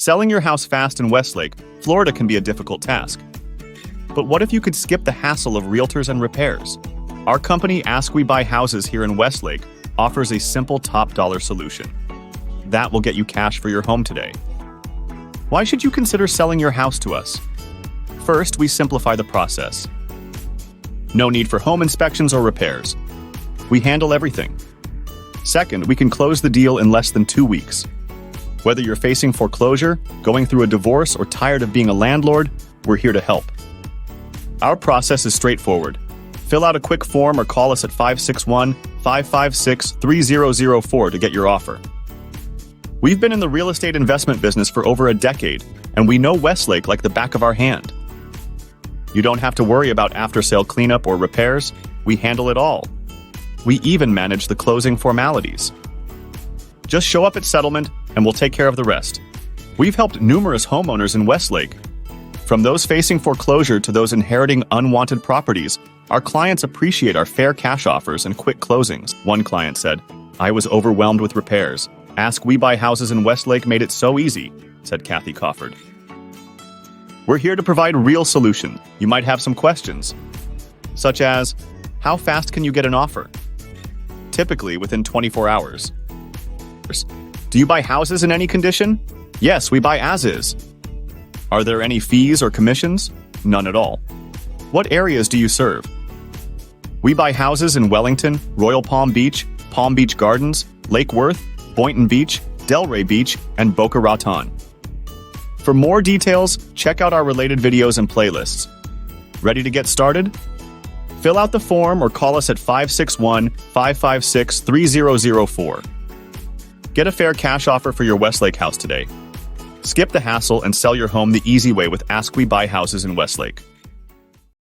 Selling your house fast in Westlake, Florida can be a difficult task. But what if you could skip the hassle of realtors and repairs? Our company, Ask We Buy Houses here in Westlake, offers a simple top-dollar solution. That will get you cash for your home today. Why should you consider selling your house to us? First, we simplify the process. No need for home inspections or repairs. We handle everything. Second, we can close the deal in less than 2 weeks. Whether you're facing foreclosure, going through a divorce, or tired of being a landlord, we're here to help. Our process is straightforward. Fill out a quick form or call us at 561-556-3004 to get your offer. We've been in the real estate investment business for over a decade, and we know Westlake like the back of our hand. You don't have to worry about after-sale cleanup or repairs. We handle it all. We even manage the closing formalities. Just show up at settlement, and we'll take care of the rest. We've helped numerous homeowners in Westlake. From those facing foreclosure to those inheriting unwanted properties, our clients appreciate our fair cash offers and quick closings. One client said, "I was overwhelmed with repairs. Ask We Buy Houses in Westlake made it so easy," said Kathy Cofford. We're here to provide real solutions. You might have some questions, such as, how fast can you get an offer? Typically within 24 hours. Do you buy houses in any condition? Yes, we buy as is. Are there any fees or commissions? None at all. What areas do you serve? We buy houses in Wellington, Royal Palm Beach Gardens, Lake Worth, Boynton Beach, Delray Beach, and Boca Raton. For more details, check out our related videos and playlists. Ready to get started? Fill out the form or call us at 561-556-3004. Get a fair cash offer for your Westlake house today. Skip the hassle and sell your home the easy way with Ask We Buy Houses in Westlake.